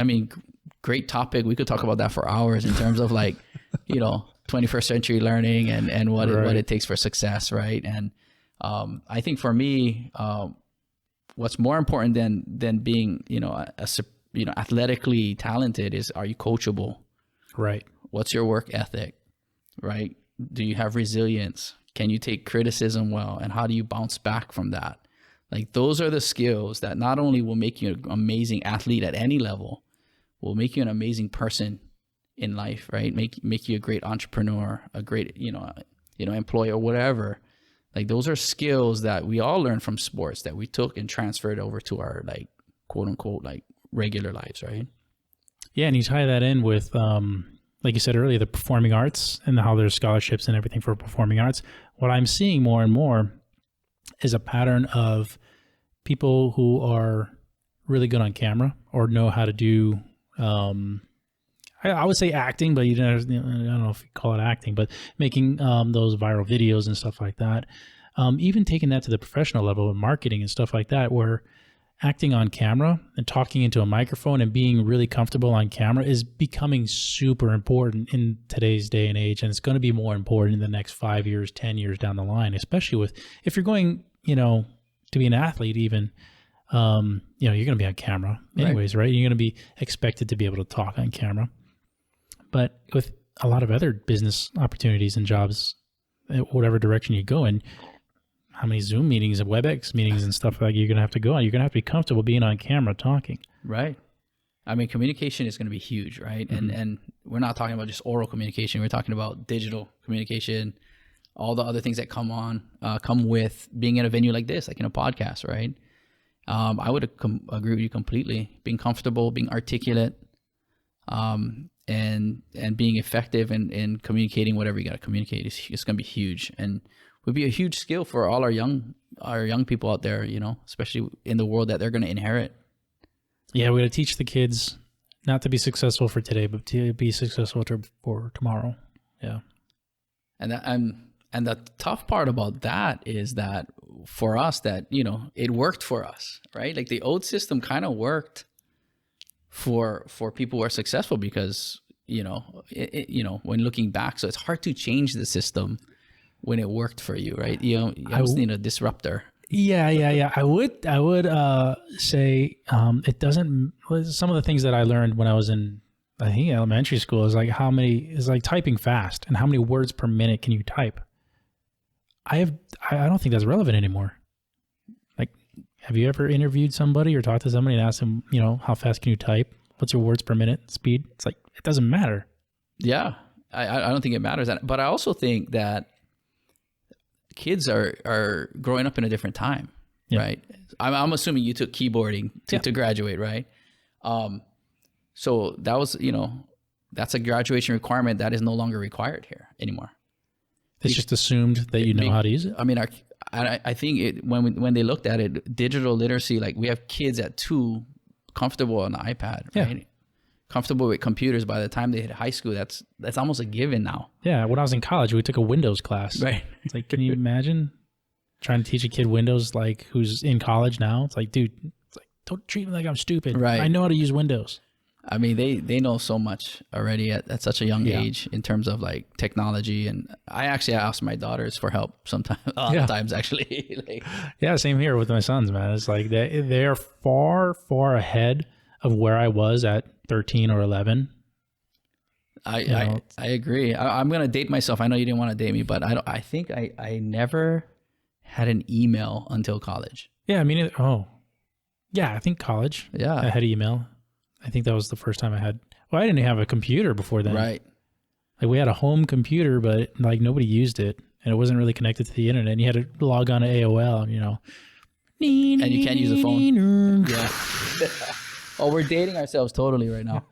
I mean, great topic. We could talk about that for hours in terms of like, 21st century learning and what it takes for success, right? And I think for me, what's more important than being, athletically talented is, are you coachable? Right. What's your work ethic, right? Do you have resilience? Can you take criticism well? And how do you bounce back from that? Like, those are the skills that not only will make you an amazing athlete at any level, will make you an amazing person in life, right? Make you a great entrepreneur, a great, employee or whatever. Like, those are skills that we all learn from sports that we took and transferred over to our, like, quote unquote, like, regular lives, right? Yeah. And you tie that in with, like you said earlier, the performing arts and how there's scholarships and everything for performing arts. What I'm seeing more and more is a pattern of people who are really good on camera or know how to do, I would say acting, but I don't know if you call it acting, but making those viral videos and stuff like that. Even taking that to the professional level of marketing and stuff like that, where acting on camera and talking into a microphone and being really comfortable on camera is becoming super important in today's day and age. And it's going to be more important in the next 5 years, 10 years down the line, especially with, if you're going, to be an athlete even, you're going to be on camera anyways, right? You're going to be expected to be able to talk on camera. But with a lot of other business opportunities and jobs, whatever direction you go in, how many Zoom meetings and WebEx meetings and stuff like you're going to have to go on. You're going to have to be comfortable being on camera talking. Right. I mean, communication is going to be huge, right? Mm-hmm. And we're not talking about just oral communication. We're talking about digital communication, all the other things that come with being in a venue like this, like in a podcast, right? I would agree with you completely. Being comfortable, being articulate, and being effective in communicating whatever you got to communicate is going to be huge, and would be a huge skill for all our young people out there, especially in the world that they're going to inherit. Yeah, we got to teach the kids not to be successful for today, but to be successful for tomorrow. Yeah, and the tough part about that is that for us, that it worked for us, right? Like, the old system kind of worked for people who are successful because when looking back, so it's hard to change the system when it worked for you, right? You almost need a disruptor. Yeah. I would say it doesn't. Some of the things that I learned when I was in, I think, elementary school is like typing fast and how many words per minute can you type. I don't think that's relevant anymore. Like, have you ever interviewed somebody or talked to somebody and asked them, how fast can you type? What's your words per minute speed? It's like, it doesn't matter. Yeah, I don't think it matters. But I also think that kids are growing up in a different time, right? I'm assuming you took keyboarding to graduate, right? So that was, that's a graduation requirement that is no longer required here anymore. It's just assumed that you know how to use it. I mean, I think when they looked at it, digital literacy, like, we have kids at 2 comfortable on the iPad, right? Comfortable with computers by the time they hit high school. That's almost a given now. Yeah, when I was in college, we took a Windows class. Right. It's like, can you imagine trying to teach a kid Windows, like, who's in college now? It's like, dude, don't treat me like I'm stupid. Right. I know how to use Windows. I mean, they know so much already at such a young age in terms of, like, technology. And I actually ask my daughters for help sometimes actually. Yeah, same here with my sons, man. It's like they're far, far ahead of where I was at 13 or 11. I agree. I'm going to date myself. I know you didn't want to date me, but I think I never had an email until college. Yeah, I mean, I think college. Yeah. I had email. I think that was the first time I had. Well, I didn't have a computer before then. Right. Like, we had a home computer, but like nobody used it, and it wasn't really connected to the internet. And you had to log on to AOL, And you can't use the phone. Yeah. Oh, we're dating ourselves totally right now.